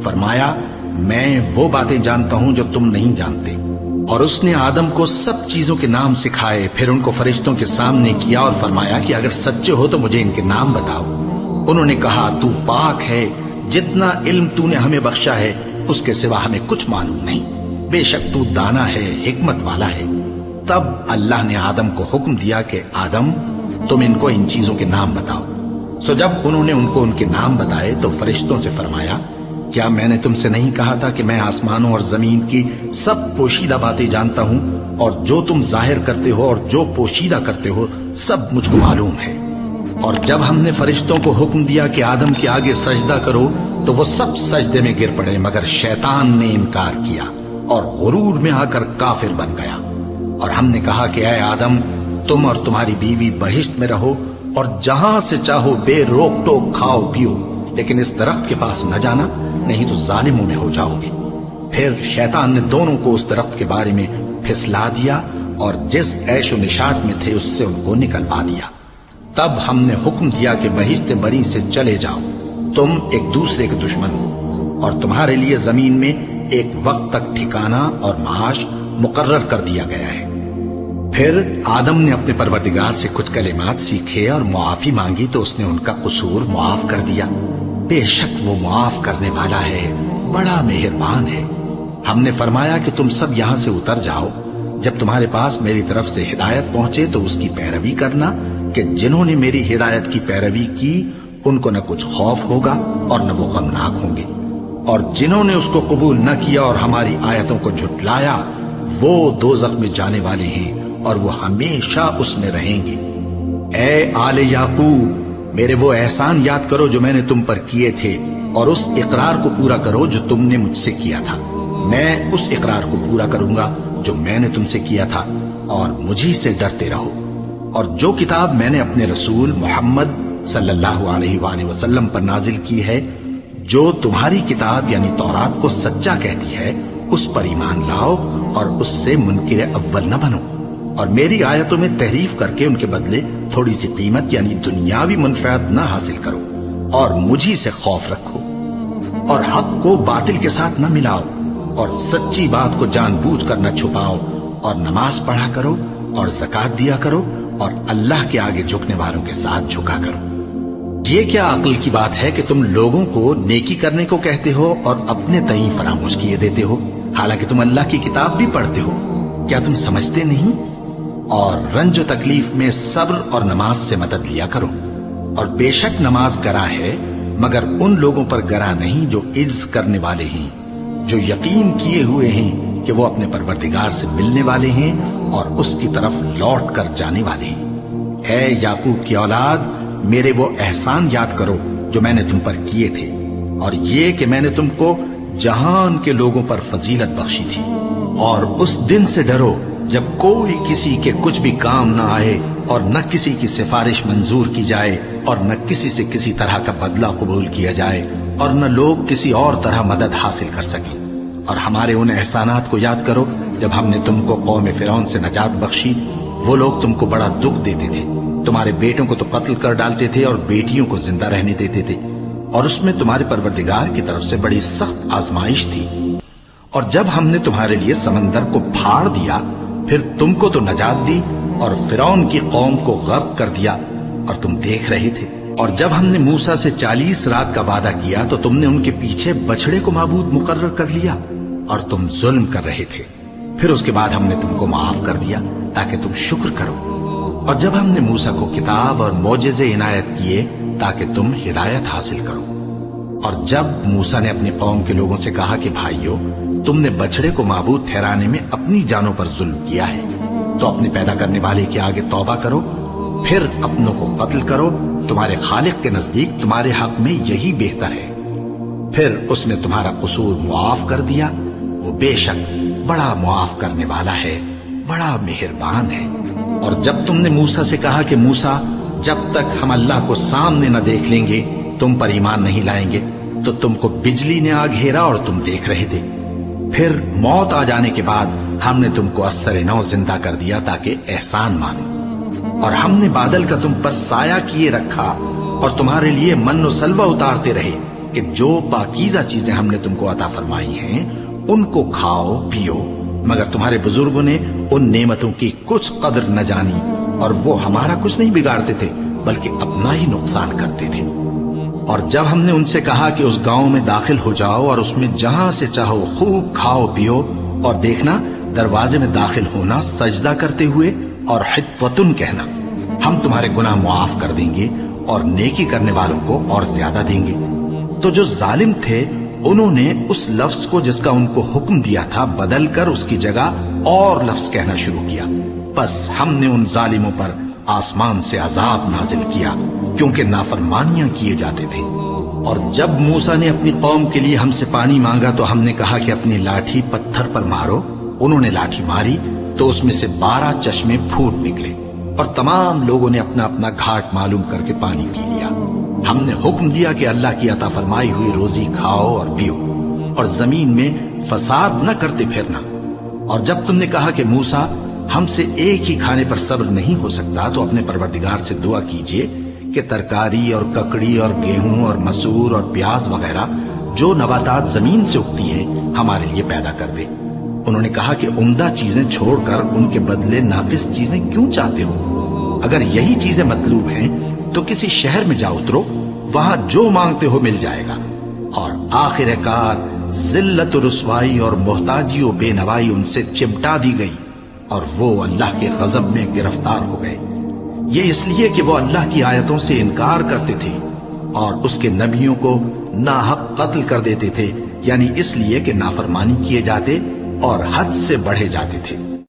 فرمایا میں وہ باتیں جانتا ہوں جو تم نہیں جانتے۔ اور اس نے آدم کو سب چیزوں کے نام سکھائے، پھر ان کو فرشتوں کے سامنے کیا اور فرمایا کہ اگر سچے ہو تو مجھے ان کے نام بتاؤ۔ انہوں نے کہا تو پاک ہے، جتنا علم تو نے ہمیں بخشا ہے اس کے سوا ہمیں کچھ معلوم نہیں، بے شک تو دانا ہے، حکمت والا ہے۔ تب اللہ نے آدم کو حکم دیا کہ آدم تم ان کو ان چیزوں کے نام بتاؤ۔ سو جب انہوں نے ان کو ان کے نام بتائے تو فرشتوں سے فرمایا کیا میں نے تم سے نہیں کہا تھا کہ میں آسمانوں اور زمین کی سب پوشیدہ باتیں جانتا ہوں، اور جو تم ظاہر کرتے ہو اور جو پوشیدہ کرتے ہو سب مجھ کو معلوم ہے۔ اور جب ہم نے فرشتوں کو حکم دیا کہ آدم کے آگے سجدہ کرو تو وہ سب سجدے میں گر پڑے مگر شیطان نے انکار کیا اور غرور میں آ کر کافر بن گیا۔ اور ہم نے کہا کہ اے آدم تم اور تمہاری بیوی بہشت میں رہو اور جہاں سے چاہو بے روک ٹوک کھاؤ پیو، لیکن اس درخت کے پاس نہ جانا نہیں تو ظالموں میں ہو جاؤ گے۔ پھر شیطان نے دونوں کو اس درخت کے بارے میں پھسلا دیا اور جس عیش و نشاط میں تھے اس سے ان کو نکلوا دیا۔ تب ہم نے حکم دیا کہ بہشت بری سے چلے جاؤ، تم ایک دوسرے کے دشمن ہو، اور تمہارے لیے زمین میں ایک وقت تک ٹھکانہ اور معاش مقرر کر دیا گیا ہے۔ پھر آدم نے اپنے پروردگار سے کچھ کلمات سیکھے اور معافی مانگی تو اس نے ان کا قصور معاف کر دیا۔ بے شک وہ معاف کرنے والا ہے، بڑا مہربان ہے۔ ہم نے فرمایا کہ تم سب یہاں سے اتر جاؤ، جب تمہارے پاس میری طرف سے ہدایت پہنچے تو اس کی پیروی کرنا کہ جنہوں نے میری ہدایت کی پیروی کی ان کو نہ کچھ خوف ہوگا اور نہ وہ غمناک ہوں گے، اور جنہوں نے اس کو قبول نہ کیا اور ہماری آیتوں کو جھٹلایا وہ دوزخ میں جانے والے ہیں اور وہ ہمیشہ اس میں رہیں گے۔ اے آل یعقوب میرے وہ احسان یاد کرو جو میں نے تم پر کیے تھے، اور اس اقرار کو پورا کرو جو تم نے مجھ سے کیا تھا۔ میں اس اقرار کو پورا کروں گا جو میں نے تم سے کیا تھا، اور مجھی سے ڈرتے رہو۔ اور جو کتاب میں نے اپنے رسول محمد صلی اللہ علیہ وآلہ وسلم پر نازل کی ہے، جو تمہاری کتاب یعنی تورات کو سچا کہتی ہے، اس پر ایمان لاؤ اور اس سے منکر اول نہ بنو، اور میری آیتوں میں تحریف کر کے ان کے بدلے تھوڑی سی قیمت یعنی دنیاوی منفعت نہ حاصل کرو، اور مجھی سے خوف رکھو، اور حق کو باطل کے ساتھ نہ ملاؤ، اور سچی بات کو جان بوجھ کر نہ چھپاؤ، اور نماز پڑھا کرو اور زکوٰۃ دیا کرو، اور اللہ کے آگے جھکنے والوں کے ساتھ جھکا کرو۔ یہ کیا عقل کی بات ہے کہ تم لوگوں کو نیکی کرنے کو کہتے ہو اور اپنے تئیں فراموش کیے دیتے ہو، حالانکہ تم اللہ کی کتاب بھی پڑھتے ہو؟ کیا تم سمجھتے نہیں؟ اور رنج و تکلیف میں صبر اور نماز سے مدد لیا کرو، اور بے شک نماز گراں ہے مگر ان لوگوں پر گراں نہیں جو عجز کرنے والے ہیں، جو یقین کیے ہوئے ہیں کہ وہ اپنے پروردگار سے ملنے والے ہیں اور اس کی طرف لوٹ کر جانے والے ہیں۔ اے یعقوب کی اولاد میرے وہ احسان یاد کرو جو میں نے تم پر کیے تھے، اور یہ کہ میں نے تم کو جہان کے لوگوں پر فضیلت بخشی تھی، اور اس دن سے ڈرو جب کوئی کسی کے کچھ بھی کام نہ آئے اور نہ کسی کی سفارش منظور کی جائے اور نہ کسی سے کسی طرح کا بدلہ قبول کیا جائے اور نہ لوگ کسی اور طرح مدد حاصل کر سکیں۔ اور ہمارے ان احسانات کو یاد کرو جب ہم نے تم کو قوم فرعون سے نجات بخشی، وہ لوگ تم کو بڑا دکھ دیتے تھے، تمہارے بیٹوں کو تو قتل کر ڈالتے تھے اور بیٹیوں کو زندہ رہنے دیتے تھے، اور اس میں تمہارے پروردگار کی طرف سے بڑی سخت آزمائش تھی۔ اور جب ہم نے تمہارے لیے سمندر کو پھاڑ دیا پھر تم کو تو نجات دی اور فرعون کی قوم کو غرق کر دیا، اور تم دیکھ رہے تھے۔ اور جب ہم نے موسیٰ سے 40 رات کا وعدہ کیا تو تم نے ان کے پیچھے بچڑے کو معبود مقرر کر لیا اور تم ظلم کر رہے تھے، پھر اس کے بعد ہم نے تم کو معاف کر دیا تاکہ تم شکر کرو۔ اور جب ہم نے موسیٰ کو کتاب اور معجزے عنایت کیے تاکہ تم ہدایت حاصل کرو۔ اور جب موسیٰ نے اپنی قوم کے لوگوں سے کہا کہ بھائیو تم نے بچڑے کو معبود ٹھہرانے میں اپنی جانوں پر ظلم کیا ہے، تو اپنے پیدا کرنے والے کے آگے توبہ کرو، پھر اپنوں کو قتل کرو، تمہارے خالق کے نزدیک تمہارے حق میں یہی بہتر ہے۔ پھر اس نے تمہارا قصور معاف کر دیا، وہ بے شک بڑا معاف کرنے والا ہے، بڑا مہربان ہے۔ اور جب تم نے موسیٰ سے کہا کہ موسیٰ جب تک ہم اللہ کو سامنے نہ دیکھ لیں گے تم پر ایمان نہیں لائیں گے، تو تم کو بجلی نے آ گھیرا اور تم دیکھ رہے تھے، پھر موت آ جانے کے بعد ہم نے تم کو اثر نو زندہ کر دیا تاکہ احسان مانو، اور ہم نے بادل کا تم پر سایہ کیے رکھا اور تمہارے لیے من و سلوہ اتارتے رہے، کہ جو پاکیزہ چیزیں ہم نے تم کو عطا فرمائی ہیں ان کو کھاؤ پیو، مگر تمہارے بزرگوں نے ان نعمتوں کی کچھ قدر نہ جانی اور وہ ہمارا کچھ نہیں بگاڑتے تھے بلکہ اپنا ہی نقصان کرتے تھے۔ اور جب ہم نے ان سے کہا کہ اس گاؤں میں داخل ہو جاؤ اور اس میں جہاں سے چاہو خوب کھاؤ پیو، اور دیکھنا دروازے میں داخل ہونا سجدہ کرتے ہوئے اور حطوتن کہنا، ہم تمہارے گناہ معاف کر دیں گے اور نیکی کرنے والوں کو اور زیادہ دیں گے، تو جو ظالم تھے انہوں نے اس لفظ کو جس کا ان کو حکم دیا تھا بدل کر اس کی جگہ اور لفظ کہنا شروع کیا، بس ہم نے ان ظالموں پر آسمان سے عذاب نازل کیا کیونکہ نافرمانیاں کیے جاتے تھے۔ اور جب موسیٰ نے اپنی قوم کے لیے ہم سے پانی مانگا تو ہم نے کہا کہ اپنی لاٹھی پتھر پر مارو، انہوں نے لاٹھی ماری تو اس میں سے 12 چشمے پھوٹ نکلے اور تمام لوگوں نے اپنا اپنا گھاٹ معلوم کر کے پانی پی لیا۔ ہم نے حکم دیا کہ اللہ کی عطا فرمائی ہوئی روزی کھاؤ اور پیو اور زمین میں فساد نہ کرتے پھرنا۔ اور جب تم نے کہا کہ موسیٰ ہم سے ایک ہی کھانے پر صبر نہیں ہو سکتا تو اپنے پروردگار سے دعا کیجئے کہ ترکاری اور ککڑی اور گیہوں اور مسور اور پیاز وغیرہ جو نباتات زمین سے اگتی ہیں ہمارے لیے پیدا کر دے۔ انہوں نے کہا کہ عمدہ چیزیں چھوڑ کر ان کے بدلے ناقص چیزیں کیوں چاہتے ہو؟ اگر یہی چیزیں مطلوب ہیں تو کسی شہر میں جا اترو، وہاں جو مانگتے ہو مل جائے گا۔ اور آخر کار ذلت و رسوائی اور محتاجی و بے نوائی ان سے چمٹا دی گئی اور وہ اللہ کے غضب میں گرفتار ہو گئے، یہ اس لیے کہ وہ اللہ کی آیتوں سے انکار کرتے تھے اور اس کے نبیوں کو ناحق قتل کر دیتے تھے، یعنی اس لیے کہ نافرمانی کیے جاتے اور حد سے بڑھے جاتے تھے۔